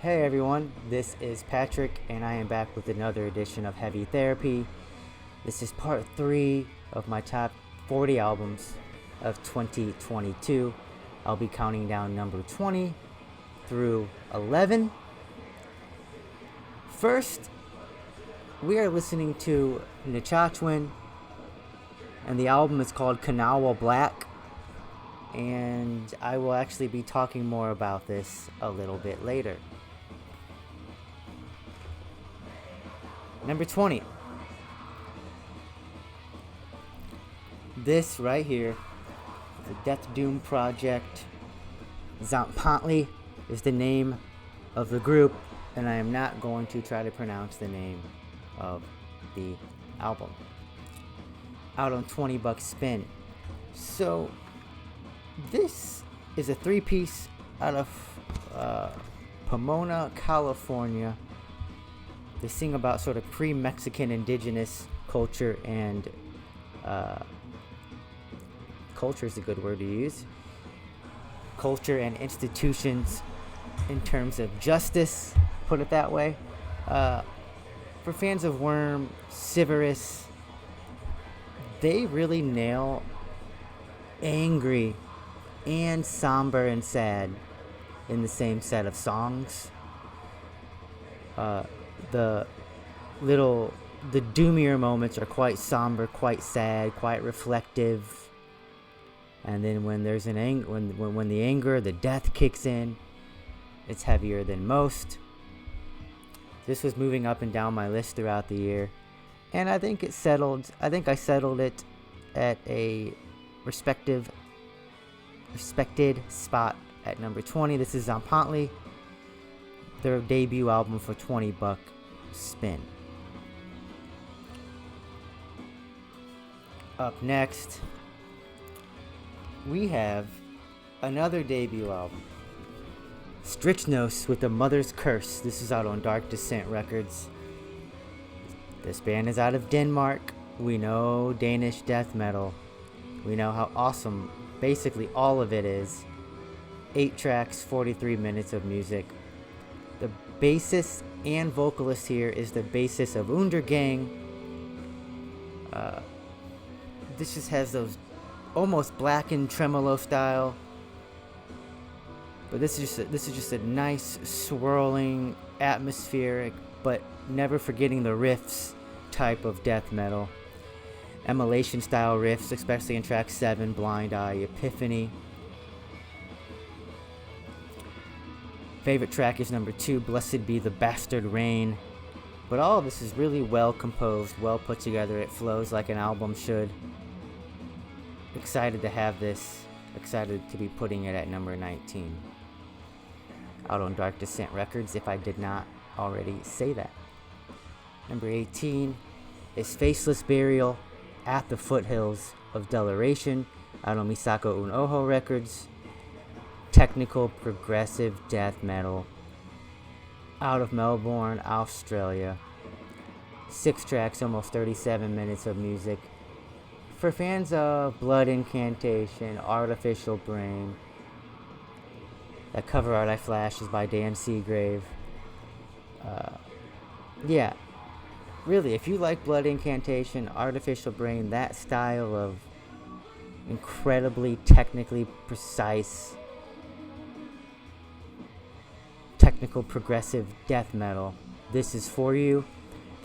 Hey everyone, this is Patrick, and I am back with another edition of Heavy Therapy. This is part 3 of my top 40 albums of 2022. I'll be counting down number 20 through 11. First, we are listening to Nechochwen, and the album is called Kanawha Black, and I will actually be talking more about this a little bit later. Number 20. This right here, the Death Doom Project. Tzompantli is the name of the group, and I am not going to try to pronounce the name of the album. Out on $20 spin. So, this is a 3-piece out of Pomona, California. They sing about sort of pre-Mexican indigenous culture and culture is a good word to use. Culture and institutions in terms of justice, put it that way. For fans of Worm, Severus, they really nail angry and somber and sad in the same set of songs. The doomier moments are quite somber, quite sad, quite reflective. And then when there's when the anger, the death kicks in, it's heavier than most. This was moving up and down my list throughout the year, and I think I settled it at a respected spot at number 20. This is Tzompantli, their debut album for $20 spin. Up next, we have another debut album, Strychnos with the Mother's Curse. This is out on Dark Descent Records. This band is out of Denmark. We know Danish death metal. We know how awesome basically all of it is. 8 tracks, 43 minutes of music. The bassist and vocalist here is the bassist of Undergang. This just has those almost blackened tremolo style, but this is just a nice swirling, atmospheric, but never forgetting the riffs type of death metal. Immolation style riffs, especially in track 7, Blind Eye, Epiphany. Favorite track is number 2, Blessed Be the Bastard Rain. But all of this is really well composed, well put together. It flows like an album should. Excited to have this. Excited to be putting it at number 19. Out on Dark Descent Records, if I did not already say that. Number 18 is Faceless Burial at the Foothills of Deliration. Out on Saco and Oho Records. Technical progressive death metal out of Melbourne, Australia. 6 tracks, almost 37 minutes of music. For fans of Blood Incantation, Artificial Brain. That cover art I flashed is by Dan Seagrave. Yeah, really, if you like Blood Incantation, Artificial Brain, that style of incredibly technically precise technical progressive death metal, this is for you.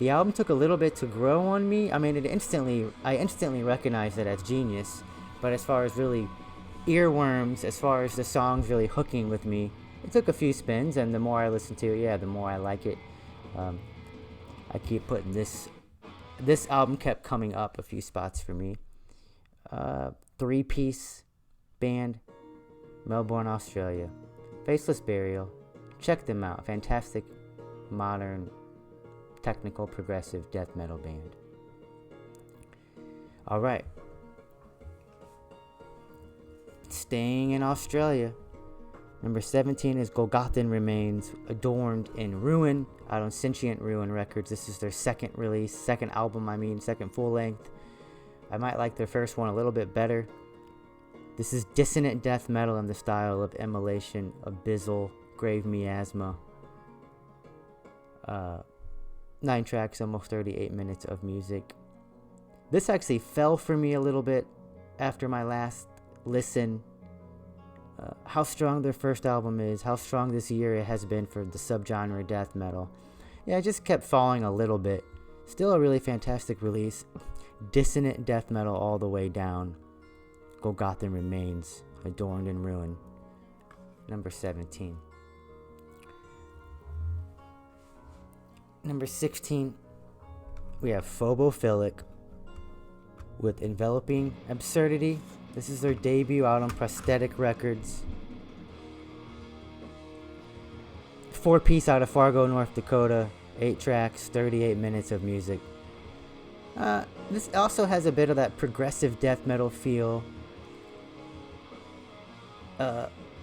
The album took a little bit to grow on me. I mean, I instantly recognized it as genius, but as far as really earworms, as far as the songs really hooking with me, it took a few spins, and the more I listen to it, the more I like it. I keep putting this album kept coming up a few spots for me. 3-piece band, Melbourne, Australia. Faceless Burial. Check them out. Fantastic, modern, technical, progressive death metal band. Alright. Staying in Australia. Number 17 is Golgothan Remains, Adorned in Ruin, out on Sentient Ruin Records. This is their second album, second full length. I might like their first one a little bit better. This is dissonant death metal in the style of Immolation, Abyssal, Grave Miasma. 9 tracks, almost 38 minutes of music. This actually fell for me a little bit after my last listen. How strong their first album is, how strong this year it has been for the subgenre death metal. Yeah, it just kept falling a little bit. Still a really fantastic release. Dissonant death metal all the way down. Golgothan remains, adorned in ruin. Number 17. Number 16, we have Phobophilic with Enveloping Absurdity. This is their debut out on Prosthetic Records. 4-piece out of Fargo, North Dakota. 8 tracks, 38 minutes of music. This also has a bit of that progressive death metal feel.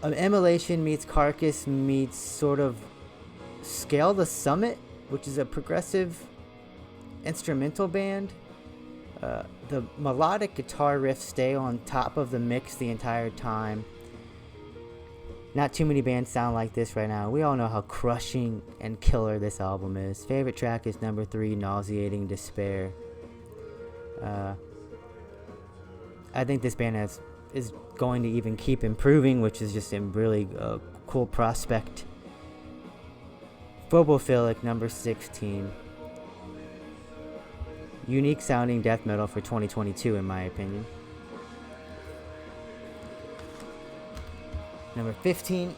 Immolation meets Carcass meets sort of Scale the Summit, which is a progressive instrumental band. The melodic guitar riffs stay on top of the mix the entire time. Not too many bands sound like this right now. We all know how crushing and killer this album is. Favorite track is number 3, Nauseating Despair. I think this band is going to even keep improving, which is just a really cool prospect. Phobophilic, number 16. Unique sounding death metal for 2022, in my opinion. Number 15.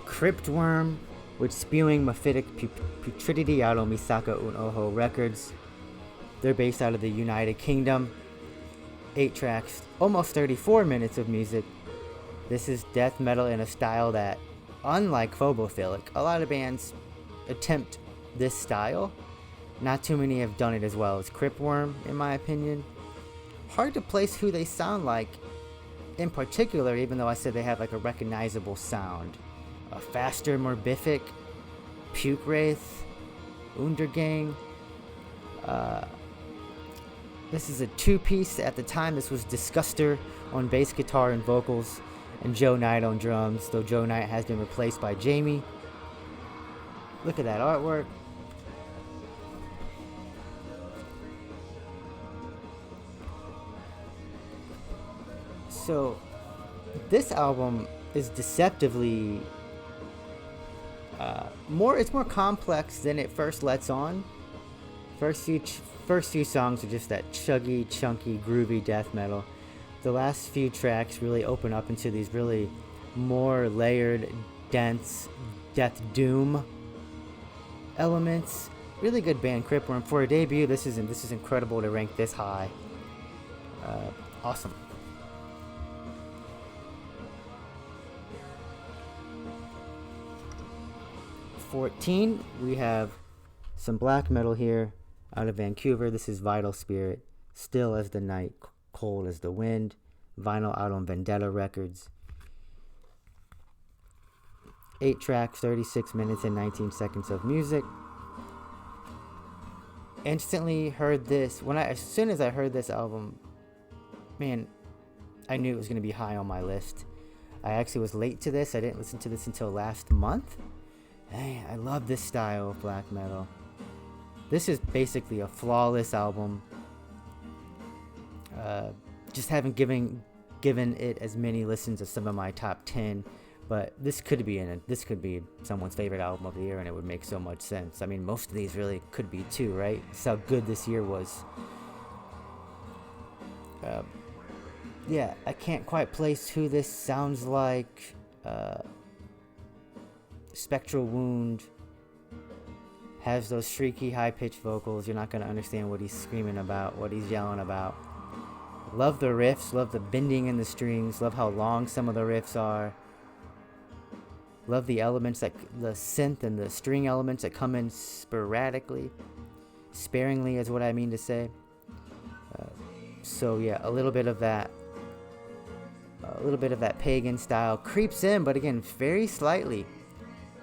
Cryptworm with Spewing, Mephitic, Putridity out on Saco and Oho Records. They're based out of the United Kingdom. 8 tracks, almost 34 minutes of music. This is death metal in a style that, unlike Phobophilic, a lot of bands attempt this style. Not too many have done it as well as Cryptworm, in my opinion. Hard to place who they sound like in particular, even though I said they have like a recognizable sound. A faster Mephitic, Puke Wraith, Undergang. This is a 2-piece. At the time, this was Disguster on bass guitar and vocals, and Joe Knight on drums, though Joe Knight has been replaced by Jamie. Look at that artwork. So, this album is deceptively it's more complex than it first lets on. First few songs are just that chuggy, chunky, groovy death metal. The last few tracks really open up into these really more layered, dense death doom elements. Really good band, Cryptworm. For a debut, this is incredible to rank this high. Awesome. '14, we have some black metal here out of Vancouver. This is Vital Spirit, Still as the Night, Cold as the Wind. Vinyl out on Vendetta Records. 8 tracks, 36 minutes and 19 seconds of music. Instantly heard this. As soon as I heard this album, man, I knew it was going to be high on my list. I actually was late to this. I didn't listen to this until last month. Hey, I love this style of black metal. This is basically a flawless album. Just haven't given it as many listens as some of my top 10, but this could be someone's favorite album of the year, and it would make so much sense. I mean, most of these really could be too, right? That's how good this year was. Yeah, I can't quite place who this sounds like. Spectral Wound has those shrieky, high-pitched vocals. You're not going to understand what he's screaming about, what he's yelling about. Love the riffs, love the bending in the strings, love how long some of the riffs are. Love the elements, like the synth and the string elements that come in sporadically. Sparingly is what I mean to say. So yeah, a little bit of that pagan style creeps in, but again, very slightly.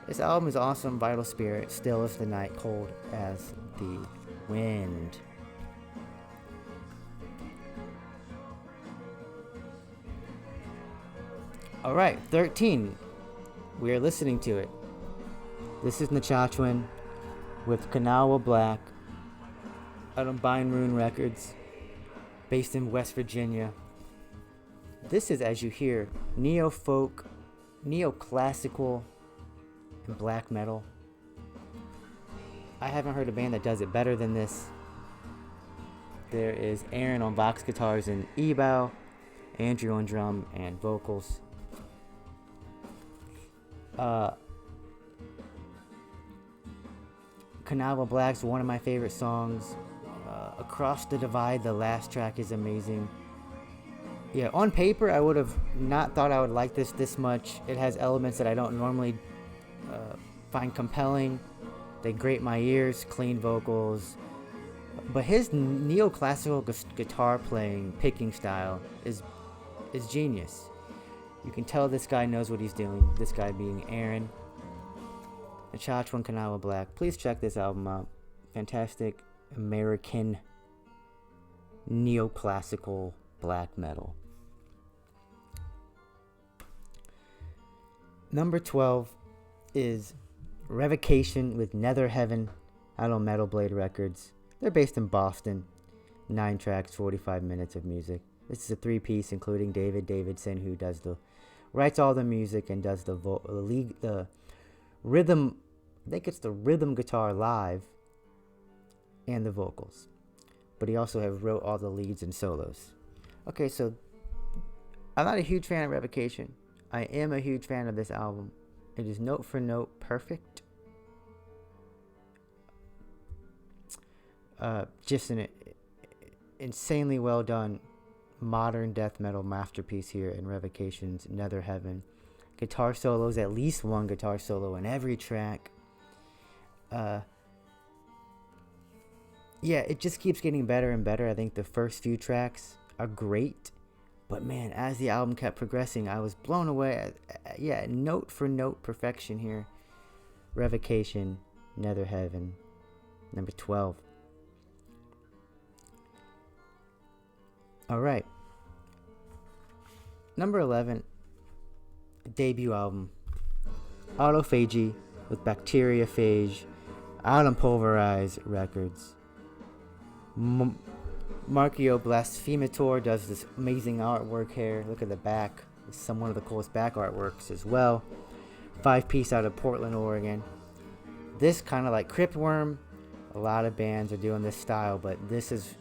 This album is awesome. Vital Spirit, Still as the Night, Cold as the Wind. Alright, 13. We are listening to it. This is Nechochwen with Kanawha Black out on Bindrune Records, based in West Virginia. This is, as you hear, neo-folk, neo-classical, and black metal. I haven't heard a band that does it better than this. There is Aaron on box guitars and e-bow, Andrew on drum and vocals. Kanawha Black's one of my favorite songs. Across the Divide, the last track is amazing. Yeah, on paper, I would have not thought I would like this much. It has elements that I don't normally find compelling. They grate my ears, clean vocals. But his neoclassical guitar playing, picking style is genius. You can tell this guy knows what he's doing. This guy being Aaron. Nechochwen Kanawha Black. Please check this album out. Fantastic American neoclassical black metal. Number 12 is Revocation with Netherheaven out on Metal Blade Records. They're based in Boston. 9 tracks, 45 minutes of music. This is a 3-piece including David Davidson, who writes all the music and does the rhythm. I think it's the rhythm guitar live and the vocals. But he also wrote all the leads and solos. Okay, so I'm not a huge fan of Revocation. I am a huge fan of this album. It is note for note perfect. Just an insanely well done modern death metal masterpiece here in Revocation's Netherheaven. Guitar solos, at least one guitar solo in every track. Yeah, it just keeps getting better and better. I think the first few tracks are great, but man, as the album kept progressing, I was blown away. Yeah, note for note perfection here. Revocation, Netherheaven, number 12. All right. Number 11, debut album, Autophagy with Bacteriophage, out on Pulverised Records. Marcio Blasphemator does this amazing artwork here. Look at the back. It's one of the coolest back artworks as well. 5-piece out of Portland, Oregon. This kind of like Cryptworm. A lot of bands are doing this style, but this is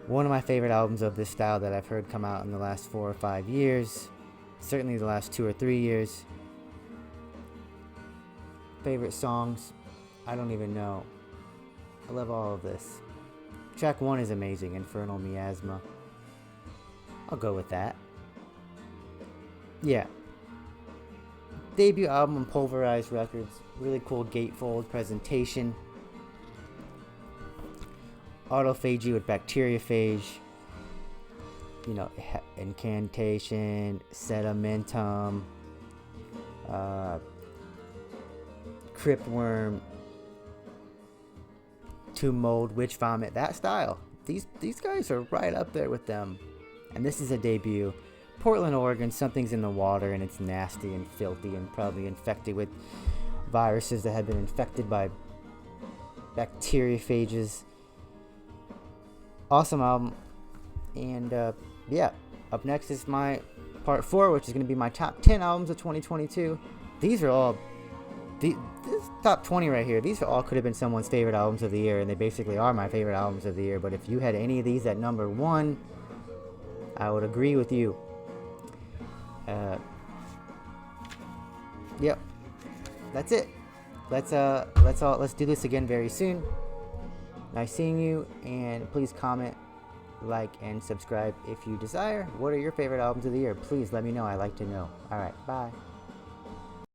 one of my favorite albums of this style that I've heard come out in the last 4 or 5 years. Certainly the last 2 or 3 years. Favorite songs? I don't even know. I love all of this. Track 1 is amazing, Infernal Miasma. I'll go with that. Yeah. Debut album on Pulverised Records. Really cool gatefold presentation. Autophagy with Bacteriophage. You know, Incantation, Sedimentum, Cryptworm, Tomb Mold, Witch Vomit, that style. These guys are right up there with them. And this is a debut. Portland, Oregon, something's in the water and it's nasty and filthy and probably infected with viruses that have been infected by bacteriophages. Awesome album. And yeah, up next is my part 4, which is going to be my top 10 albums of 2022. These are all this top 20 right here. These all could have been someone's favorite albums of the year, and they basically are my favorite albums of the year. But if you had any of these at number 1, I would agree with you. Yep, that's it. Let's do this again very soon. Nice seeing you, and please comment, like, and subscribe if you desire. What are your favorite albums of the year? Please let me know. I like to know. All right, bye.